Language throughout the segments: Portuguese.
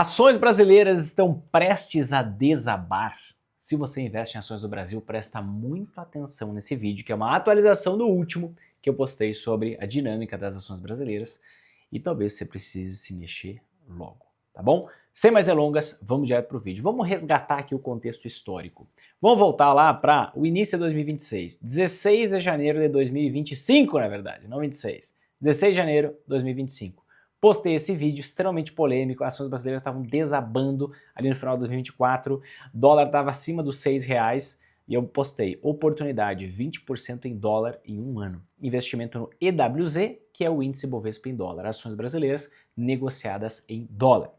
Ações brasileiras estão prestes a desabar. Se você investe em ações do Brasil, presta muita atenção nesse vídeo, que é uma atualização do último que eu postei sobre a dinâmica das ações brasileiras e talvez você precise se mexer logo, tá bom? Sem mais delongas, vamos direto para o vídeo. Vamos resgatar aqui o contexto histórico. Vamos voltar lá para o início de 2026, 16 de janeiro de 2025, na verdade, não 26. 16 de janeiro de 2025. Postei esse vídeo extremamente polêmico, as ações brasileiras estavam desabando ali no final de 2024, dólar estava acima dos R$6 e eu postei oportunidade 20% em dólar em um ano. Investimento no EWZ, que é o índice Bovespa em dólar, ações brasileiras negociadas em dólar.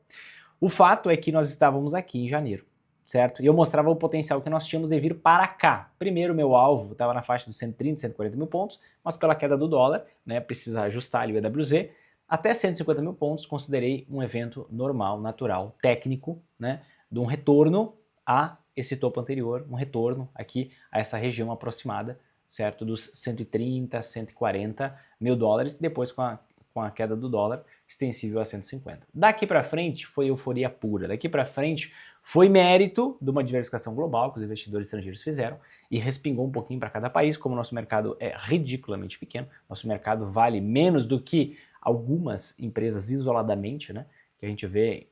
O fato é que nós estávamos aqui em janeiro, certo? E eu mostrava o potencial que nós tínhamos de vir para cá. Primeiro, meu alvo estava na faixa dos 130, 140 mil pontos, mas pela queda do dólar, né, precisa ajustar ali o EWZ, até 150 mil pontos considerei um evento normal, natural, técnico, né, de um retorno a esse topo anterior, um retorno aqui a essa região aproximada, certo, dos 130, 140 mil dólares, depois com a queda do dólar extensível a 150. Daqui para frente foi euforia pura, daqui para frente foi mérito de uma diversificação global que os investidores estrangeiros fizeram e respingou um pouquinho para cada país, como o nosso mercado é ridiculamente pequeno, nosso mercado vale menos do que algumas empresas isoladamente, né, que a gente vê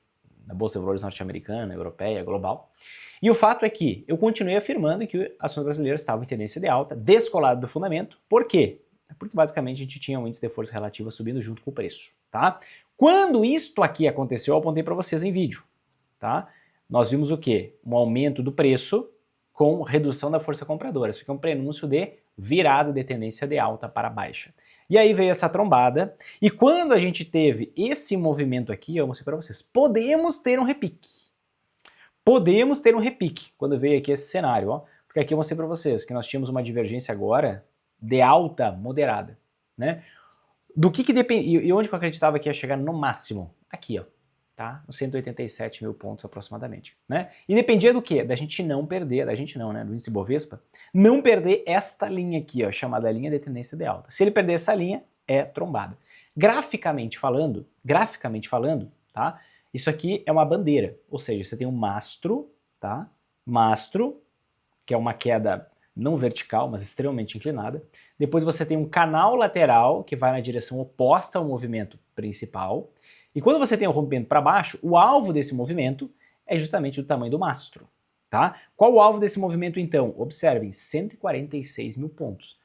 na Bolsa de Valores norte-americana, europeia, global. E o fato é que eu continuei afirmando que ações brasileiras estavam em tendência de alta, descolado do fundamento. Por quê? Porque basicamente a gente tinha um índice de força relativa subindo junto com o preço, tá? Quando isto aqui aconteceu, eu apontei para vocês em vídeo, tá? Nós vimos o quê? Um aumento do preço com redução da força compradora. Isso aqui é um prenúncio de virada de tendência de alta para baixa. E aí veio essa trombada, e quando a gente teve esse movimento aqui, eu mostrei para vocês, podemos ter um repique. Podemos ter um repique quando veio aqui esse cenário, ó. Porque aqui eu mostrei para vocês que nós tínhamos uma divergência agora de alta moderada, né? Do que depende, e onde que eu acreditava que ia chegar no máximo? Aqui, ó, tá? Nos 187 mil pontos aproximadamente, né? E dependia do quê? Da gente não perder, da gente não, né? Do índice Bovespa, não perder esta linha aqui, ó, chamada linha de tendência de alta. Se ele perder essa linha, é trombada. Graficamente falando, tá? Isso aqui é uma bandeira, ou seja, você tem um mastro, tá? Mastro, que é uma queda não vertical, mas extremamente inclinada. Depois você tem um canal lateral que vai na direção oposta ao movimento principal. E quando você tem o rompimento para baixo, o alvo desse movimento é justamente do tamanho do mastro, tá? Qual o alvo desse movimento então? Observem, 146 mil pontos.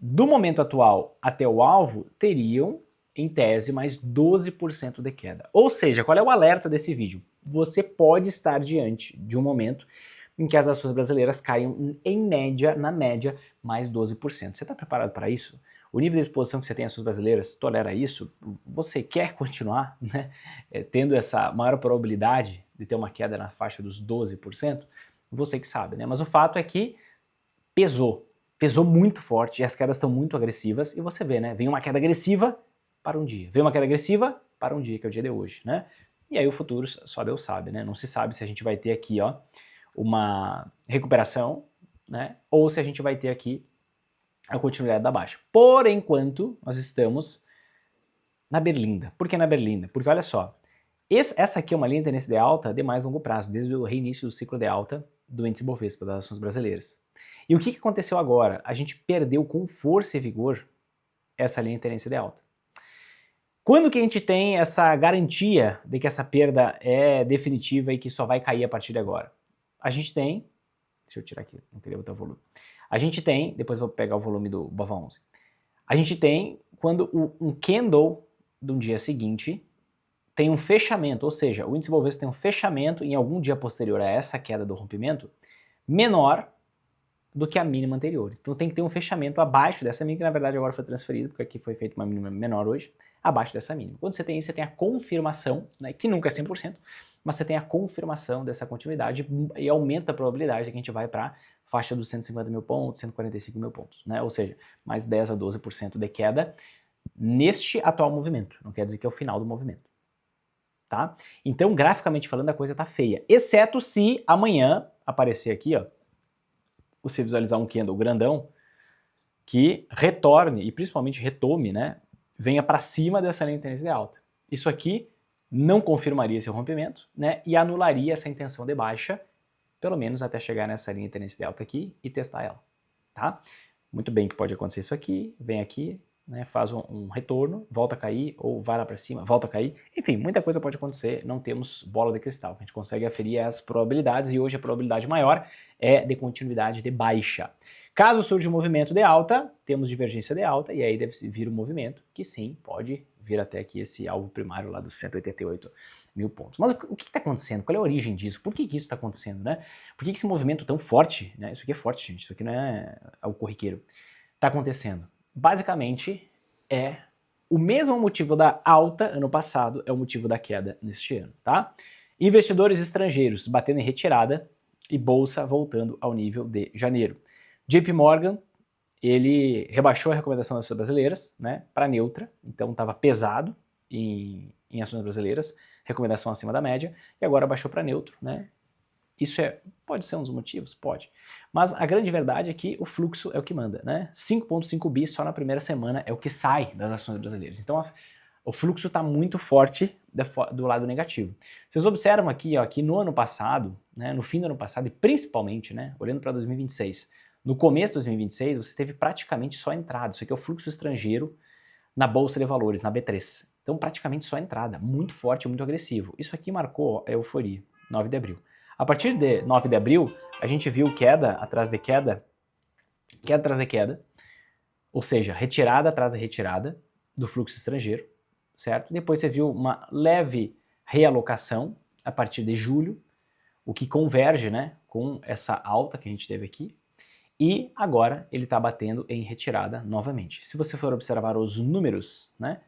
Do momento atual até o alvo, teriam, em tese, mais 12% de queda. Ou seja, qual é o alerta desse vídeo? Você pode estar diante de um momento em que as ações brasileiras caiam em média, na média, mais 12%. Você está preparado para isso? O nível de exposição que você tem às ações brasileiras tolera isso? Você quer continuar, né, tendo essa maior probabilidade de ter uma queda na faixa dos 12%? Você que sabe, né? Mas o fato é que pesou muito forte e as quedas estão muito agressivas e você vê, né? Vem uma queda agressiva para um dia, vem uma queda agressiva para um dia, que é o dia de hoje, né? E aí o futuro só Deus sabe, né? Não se sabe se a gente vai ter aqui, ó, uma recuperação, né? Ou se a gente vai ter aqui a continuidade da baixa. Por enquanto, nós estamos na berlinda. Por que na berlinda? Porque olha só, essa aqui é uma linha de tendência de alta de mais longo prazo, desde o reinício do ciclo de alta do índice Bovespa, das ações brasileiras. E o que aconteceu agora? A gente perdeu com força e vigor essa linha de tendência de alta. Quando que a gente tem essa garantia de que essa perda é definitiva e que só vai cair a partir de agora? A gente tem, deixa eu tirar aqui, não queria botar o volume. A gente tem, depois eu vou pegar o volume do BOVA11. A gente tem quando um candle do dia seguinte tem um fechamento, ou seja, o índice Bovespa tem um fechamento em algum dia posterior a essa queda do rompimento menor do que a mínima anterior. Então tem que ter um fechamento abaixo dessa mínima, que na verdade agora foi transferido, porque aqui foi feita uma mínima menor hoje, abaixo dessa mínima. Quando você tem isso, você tem a confirmação, né, que nunca é 100%, mas você tem a confirmação dessa continuidade e aumenta a probabilidade de que a gente vai para a faixa dos 150 mil pontos, 145 mil pontos, né? Ou seja, mais 10 a 12% de queda neste atual movimento. Não quer dizer que é o final do movimento, tá? Então, graficamente falando, a coisa tá feia, exceto se amanhã aparecer aqui, ó, você visualizar um candle grandão que retorne e principalmente retome, né? Venha para cima dessa linha de tendência de alta. Isso aqui não confirmaria esse rompimento, né, e anularia essa intenção de baixa, pelo menos até chegar nessa linha de tendência de alta aqui e testar ela, tá? Muito bem que pode acontecer isso aqui, vem aqui, né, faz um retorno, volta a cair, ou vai lá para cima, volta a cair, enfim, muita coisa pode acontecer, não temos bola de cristal, a gente consegue aferir as probabilidades e hoje a probabilidade maior é de continuidade de baixa. Caso surja um movimento de alta, temos divergência de alta e aí deve vir um movimento que sim, pode vir até aqui esse alvo primário lá dos 188 mil pontos. Mas o que está acontecendo? Qual é a origem disso? Por que isso está acontecendo, né? Por que esse movimento tão forte, né? Isso aqui é forte, gente, isso aqui não é o corriqueiro, está acontecendo? Basicamente, é o mesmo motivo da alta ano passado, é o motivo da queda neste ano, tá? Investidores estrangeiros batendo em retirada e bolsa voltando ao nível de janeiro. JP Morgan, ele rebaixou a recomendação das ações brasileiras, né, para neutra, então estava pesado em ações brasileiras, recomendação acima da média, e agora baixou para neutro, né? Isso pode ser um dos motivos? Pode. Mas a grande verdade é que o fluxo é o que manda, né? 5,5 bi só na primeira semana é o que sai das ações brasileiras. Então o fluxo está muito forte do lado negativo. Vocês observam aqui, ó, que no ano passado, né, no fim do ano passado e principalmente, né, olhando para 2026, no começo de 2026 você teve praticamente só entrada. Isso aqui é o fluxo estrangeiro na Bolsa de Valores, na B3. Então praticamente só entrada, muito forte, muito agressivo. Isso aqui marcou a euforia, 9 de abril. A partir de 9 de abril, a gente viu queda atrás de queda, queda atrás de queda, ou seja, retirada atrás de retirada do fluxo estrangeiro, certo? Depois você viu uma leve realocação a partir de julho, o que converge, né, com essa alta que a gente teve aqui, e agora ele está batendo em retirada novamente. Se você for observar os números, né,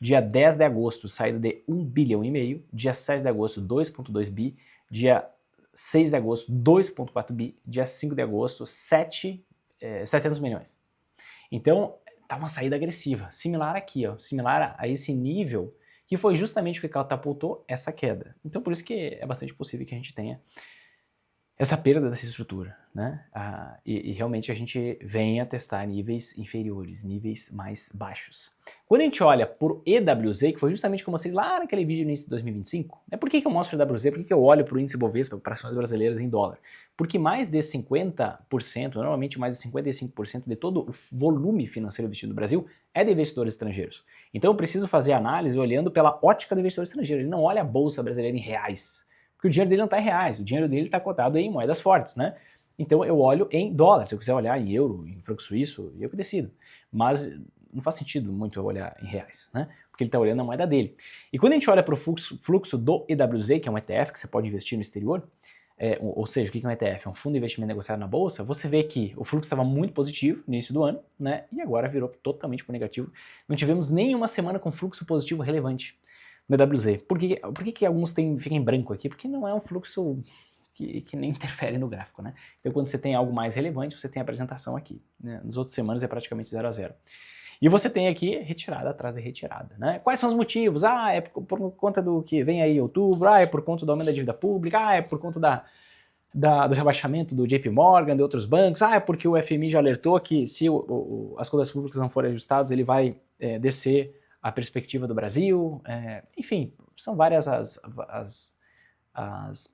dia 10 de agosto, saída de 1,5 bilhão, dia 7 de agosto, 2,2 bi, dia 6 de agosto, 2,4 bi, dia 5 de agosto, 700 milhões. Então, tá uma saída agressiva, similar aqui, ó, similar a esse nível, que foi justamente o que catapultou essa queda. Então, por isso que é bastante possível que a gente tenha essa perda dessa estrutura, né? E realmente a gente venha testar níveis inferiores, níveis mais baixos. Quando a gente olha por EWZ, que foi justamente como eu mostrei lá naquele vídeo no início de 2025, né? Por que eu mostro o EWZ? Por que eu olho para o índice Bovespa, para ações brasileiras em dólar? Porque mais de 50%, normalmente mais de 55% de todo o volume financeiro investido no Brasil é de investidores estrangeiros. Então eu preciso fazer análise olhando pela ótica do investidor estrangeiro. Ele não olha a bolsa brasileira em reais, porque o dinheiro dele não está em reais, o dinheiro dele está cotado em moedas fortes, né? Então eu olho em dólar, se eu quiser olhar em euro, em franco suíço, eu que decido. Mas não faz sentido muito eu olhar em reais, né? Porque ele está olhando a moeda dele. E quando a gente olha para o fluxo do EWZ, que é um ETF que você pode investir no exterior, ou seja, o que é um ETF? É um fundo de investimento negociado na bolsa. Você vê que o fluxo estava muito positivo no início do ano, né? E agora virou totalmente para negativo. Não tivemos nenhuma semana com fluxo positivo relevante no EWZ. Por que alguns ficam em branco aqui? Porque não é um fluxo que nem interfere no gráfico, né? Então quando você tem algo mais relevante, você tem a apresentação aqui, né? Nas outras semanas é praticamente 0 a 0. E você tem aqui retirada atrás de retirada, né? Quais são os motivos? É por conta do que vem aí em outubro, é por conta do aumento da dívida pública, é por conta do rebaixamento do JP Morgan, de outros bancos, é porque o FMI já alertou que se as contas públicas não forem ajustadas, ele vai descer a perspectiva do Brasil, enfim, são várias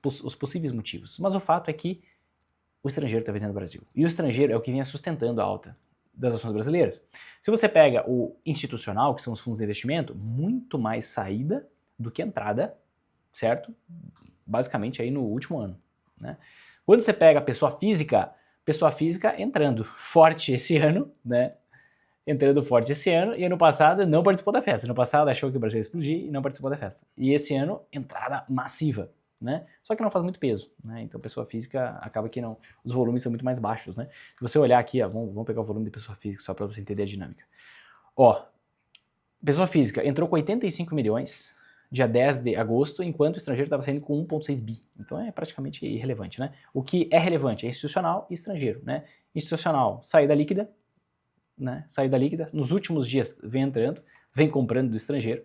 os possíveis motivos. Mas o fato é que o estrangeiro está vendendo no Brasil. E o estrangeiro é o que vinha sustentando a alta das ações brasileiras. Se você pega o institucional, que são os fundos de investimento, muito mais saída do que entrada, certo? Basicamente aí no último ano, né? Quando você pega a pessoa física entrando forte esse ano, né? Entrando forte esse ano, e ano passado não participou da festa. Ano passado achou que o Brasil ia explodir e não participou da festa. E esse ano, entrada massiva, né? Só que não faz muito peso, né? Então pessoa física acaba que não, os volumes são muito mais baixos, né? Se você olhar aqui, ó, vamos pegar o volume de pessoa física só para você entender a dinâmica. Ó, pessoa física entrou com 85 milhões dia 10 de agosto, enquanto o estrangeiro estava saindo com 1,6 bi. Então é praticamente irrelevante, né? O que é relevante é institucional e estrangeiro, né? Institucional, saída líquida, né? Saída líquida, nos últimos dias vem entrando, vem comprando do estrangeiro.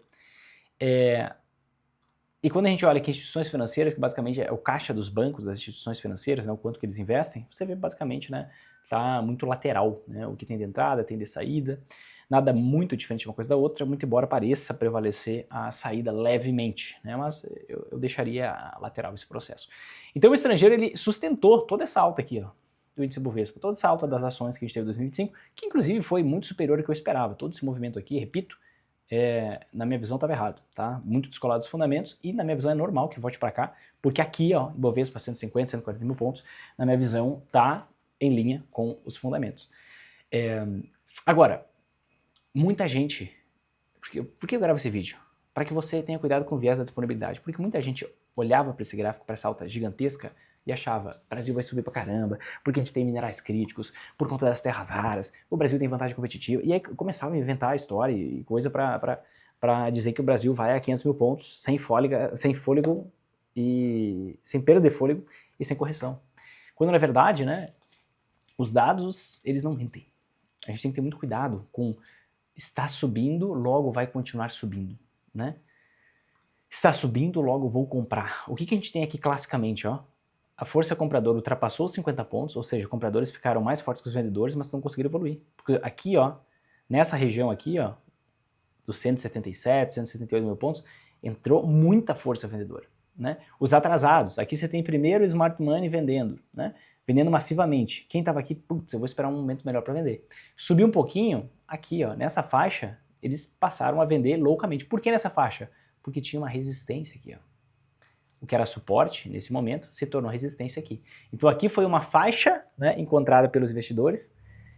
E quando a gente olha aqui instituições financeiras, que basicamente é o caixa dos bancos, das instituições financeiras, né, o quanto que eles investem, você vê basicamente, né, tá muito lateral, né, o que tem de entrada, tem de saída. Nada muito diferente uma coisa da outra, muito embora pareça prevalecer a saída levemente, né? Mas eu deixaria lateral esse processo. Então o estrangeiro ele sustentou toda essa alta aqui, ó, do índice Bovespa, toda essa alta das ações que a gente teve em 2025, que inclusive foi muito superior ao que eu esperava. Todo esse movimento aqui, repito, na minha visão estava errado, tá? Muito descolado dos fundamentos e na minha visão é normal que volte para cá, porque aqui, ó, Bovespa 150, 140 mil pontos, na minha visão tá em linha com os fundamentos. Agora, muita gente... Por que eu gravo esse vídeo? Para que você tenha cuidado com o viés da disponibilidade, porque muita gente olhava para esse gráfico, para essa alta gigantesca, e achava, o Brasil vai subir pra caramba, porque a gente tem minerais críticos, por conta das terras raras, o Brasil tem vantagem competitiva, e aí começava a inventar história e coisa pra dizer que o Brasil vai a 500 mil pontos, sem fôlego, e sem perda de fôlego e sem correção. Quando na verdade, né, os dados, eles não mentem. A gente tem que ter muito cuidado com está subindo, logo vai continuar subindo, né? Está subindo, logo vou comprar. O que a gente tem aqui classicamente, ó? A força compradora ultrapassou os 50 pontos, ou seja, compradores ficaram mais fortes que os vendedores, mas não conseguiram evoluir. Porque aqui, ó, nessa região aqui, ó, dos 177, 178 mil pontos, entrou muita força vendedora, né? Os atrasados, aqui você tem primeiro o Smart Money vendendo, né? Vendendo massivamente. Quem estava aqui, putz, eu vou esperar um momento melhor para vender. Subiu um pouquinho, aqui, ó, nessa faixa, eles passaram a vender loucamente. Por que nessa faixa? Porque tinha uma resistência aqui, ó. O que era suporte, nesse momento, se tornou resistência aqui. Então aqui foi uma faixa, né, encontrada pelos investidores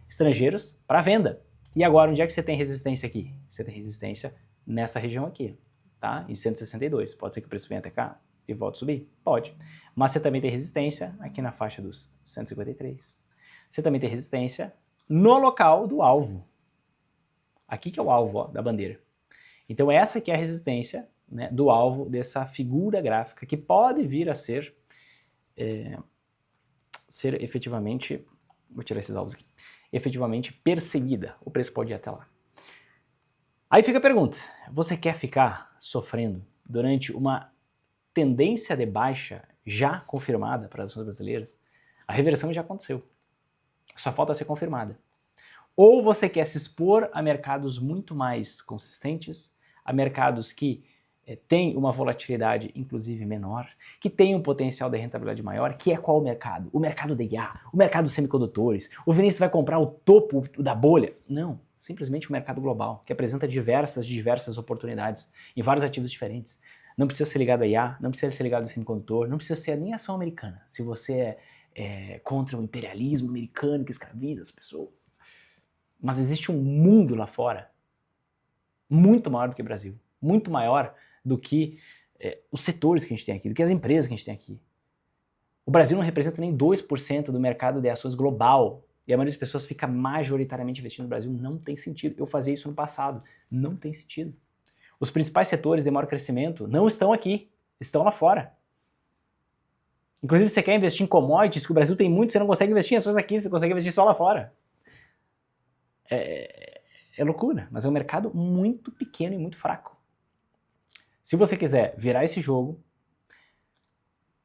estrangeiros para venda. E agora, onde é que você tem resistência aqui? Você tem resistência nessa região aqui, tá? Em 162. Pode ser que o preço venha até cá e volte a subir? Pode. Mas você também tem resistência aqui na faixa dos 153. Você também tem resistência no local do alvo. Aqui que é o alvo, ó, da bandeira. Então essa aqui é a resistência, né, do alvo dessa figura gráfica que pode vir a ser efetivamente, vou tirar esses alvos aqui, efetivamente perseguida. O preço pode ir até lá. Aí fica a pergunta, você quer ficar sofrendo durante uma tendência de baixa já confirmada para as ações brasileiras? A reversão já aconteceu, só falta ser confirmada. Ou você quer se expor a mercados muito mais consistentes, a mercados que têm uma volatilidade inclusive menor, que tem um potencial de rentabilidade maior, que é qual mercado? O mercado de IA, o mercado dos semicondutores, o Vinícius vai comprar o topo da bolha? Não, simplesmente o mercado global, que apresenta diversas oportunidades em vários ativos diferentes. Não precisa ser ligado a IA, não precisa ser ligado ao semicondutor, não precisa ser nem ação americana, se você é contra o imperialismo americano que escraviza as pessoas. Mas existe um mundo lá fora muito maior do que o Brasil, muito maior do que os setores que a gente tem aqui, do que as empresas que a gente tem aqui. O Brasil não representa nem 2% do mercado de ações global e a maioria das pessoas fica majoritariamente investindo no Brasil. Não tem sentido. Eu fazia isso no passado. Não tem sentido. Os principais setores de maior crescimento não estão aqui, estão lá fora. Inclusive, você quer investir em commodities, que o Brasil tem muito, você não consegue investir em ações aqui, você consegue investir só lá fora. É loucura, mas é um mercado muito pequeno e muito fraco. Se você quiser virar esse jogo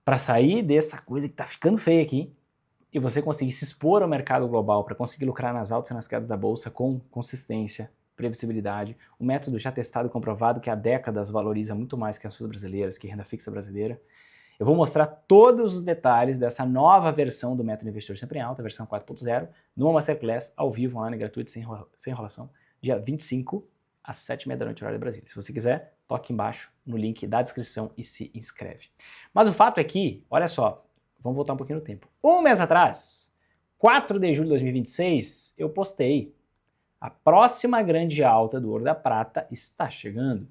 para sair dessa coisa que está ficando feia aqui e você conseguir se expor ao mercado global para conseguir lucrar nas altas e nas quedas da bolsa com consistência, previsibilidade, um método já testado e comprovado que há décadas valoriza muito mais que ações brasileiras, que renda fixa brasileira, eu vou mostrar todos os detalhes dessa nova versão do Método Investidor Sempre em Alta, versão 4.0, numa Masterclass ao vivo, online, gratuito, sem enrolação, dia 25, às 7h30 da noite, horário de Brasília. Se você quiser, toque embaixo no link da descrição e se inscreve. Mas o fato é que, olha só, vamos voltar um pouquinho no tempo. Um mês atrás, 4 de julho de 2026, eu postei: a próxima grande alta do ouro da prata está chegando.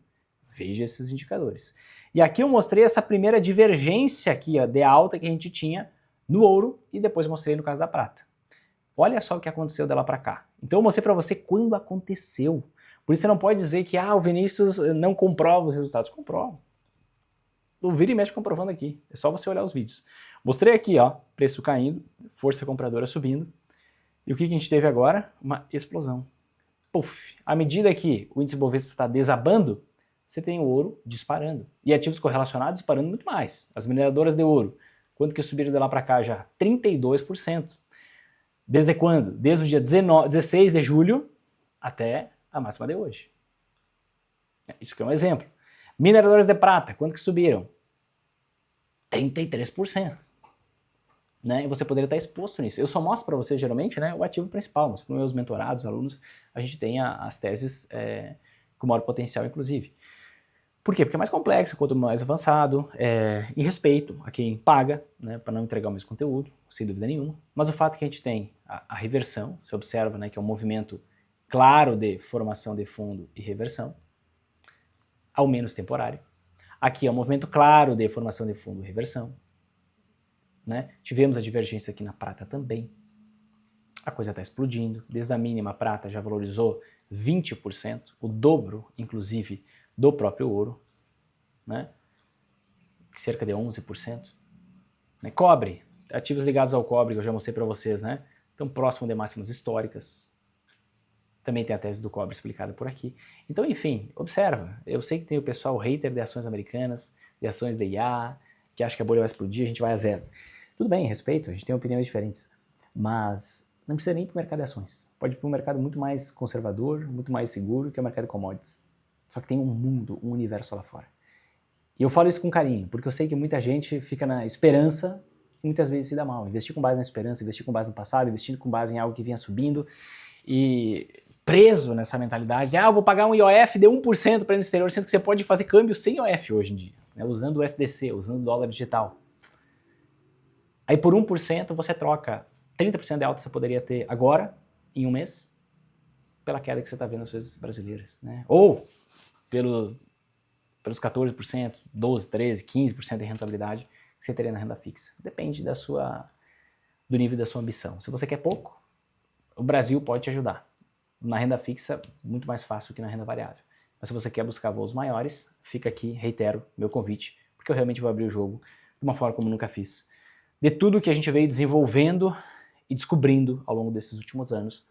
Veja esses indicadores. E aqui eu mostrei essa primeira divergência aqui, ó, de alta que a gente tinha no ouro e depois mostrei no caso da prata. Olha só o que aconteceu dela para cá. Então eu mostrei para você quando aconteceu. Por isso você não pode dizer que o Vinícius não comprova os resultados. Comprova. O vira e mexe comprovando aqui. É só você olhar os vídeos. Mostrei aqui, ó, preço caindo, força compradora subindo. E o que a gente teve agora? Uma explosão. Puf! À medida que o índice Bovespa está desabando, você tem o ouro disparando. E ativos correlacionados disparando muito mais. As mineradoras de ouro, quanto que subiram de lá para cá já? 32%. Desde quando? Desde o dia 16 de julho até a máxima de hoje. Isso aqui é um exemplo. Mineradores de prata, quanto que subiram? 33%. Né? E você poderia estar exposto nisso. Eu só mostro para você, geralmente, né, o ativo principal, mas para os meus mentorados, alunos, a gente tem as teses com maior potencial, inclusive. Por quê? Porque é mais complexo, quanto mais avançado, em respeito a quem paga, né, para não entregar o mesmo conteúdo, sem dúvida nenhuma. Mas o fato é que a gente tem a reversão, você observa, né, que é um movimento claro de formação de fundo e reversão, ao menos temporário. Aqui é um movimento claro de formação de fundo e reversão. Né? Tivemos a divergência aqui na prata também. A coisa está explodindo. Desde a mínima, a prata já valorizou 20%, o dobro, inclusive, do próprio ouro. Né? Cerca de 11%. Né? Cobre, ativos ligados ao cobre, que eu já mostrei para vocês, né? Estão próximo de máximas históricas. Também tem a tese do cobre explicada por aqui. Então, enfim, observa. Eu sei que tem o pessoal hater de ações americanas, de ações de IA, que acha que a bolha vai explodir, a gente vai a zero. Tudo bem, respeito, a gente tem opiniões diferentes, mas não precisa nem ir para o mercado de ações. Pode ir para um mercado muito mais conservador, muito mais seguro, que é o mercado de commodities. Só que tem um mundo, um universo lá fora. E eu falo isso com carinho, porque eu sei que muita gente fica na esperança e muitas vezes se dá mal. Investir com base na esperança, investir com base no passado, investir com base em algo que vinha subindo e preso nessa mentalidade, eu vou pagar um IOF de 1% para ir no exterior, sendo que você pode fazer câmbio sem IOF hoje em dia, né, usando o SDC, usando o dólar digital. Aí por 1% você troca 30% de alta que você poderia ter agora, em um mês, pela queda que você está vendo nas coisas brasileiras. Né? Ou pelos 14%, 12%, 13%, 15% de rentabilidade que você teria na renda fixa. Depende do nível da sua ambição. Se você quer pouco, o Brasil pode te ajudar. Na renda fixa, muito mais fácil que na renda variável. Mas se você quer buscar voos maiores, fica aqui, reitero, meu convite, porque eu realmente vou abrir o jogo de uma forma como nunca fiz. De tudo que a gente veio desenvolvendo e descobrindo ao longo desses últimos anos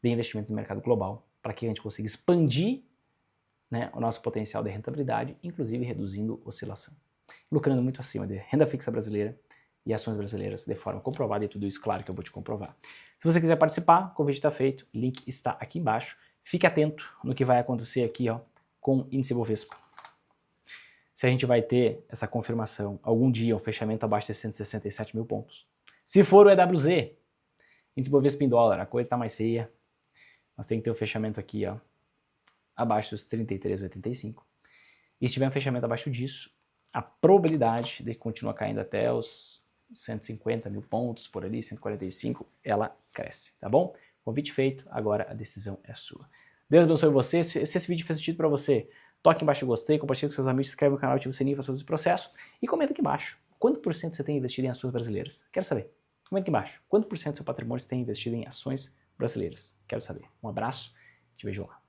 de investimento no mercado global, para que a gente consiga expandir, né, o nosso potencial de rentabilidade, inclusive reduzindo oscilação. Lucrando muito acima de renda fixa brasileira e ações brasileiras de forma comprovada, e tudo isso, claro, que eu vou te comprovar. Se você quiser participar, o convite está feito, o link está aqui embaixo. Fique atento no que vai acontecer aqui, ó, com o índice Bovespa. Se a gente vai ter essa confirmação algum dia, um fechamento abaixo de 167 mil pontos. Se for o EWZ, índice Bovespa em dólar, a coisa está mais feia. Nós tem que ter o fechamento aqui, ó, abaixo dos 33,85. E se tiver um fechamento abaixo disso, a probabilidade de continuar caindo até os 150 mil pontos, por ali, 145, ela cresce, tá bom? Convite feito, agora a decisão é sua. Deus abençoe você. Se esse vídeo fez sentido para você, toque embaixo em gostei, compartilhe com seus amigos, se inscreve no canal, ativa o sininho, faça esse processo e comenta aqui embaixo. Quanto por cento você tem investido em ações brasileiras? Quero saber. Comenta aqui embaixo. Quanto por cento do seu patrimônio você tem investido em ações brasileiras? Quero saber. Um abraço, te vejo lá.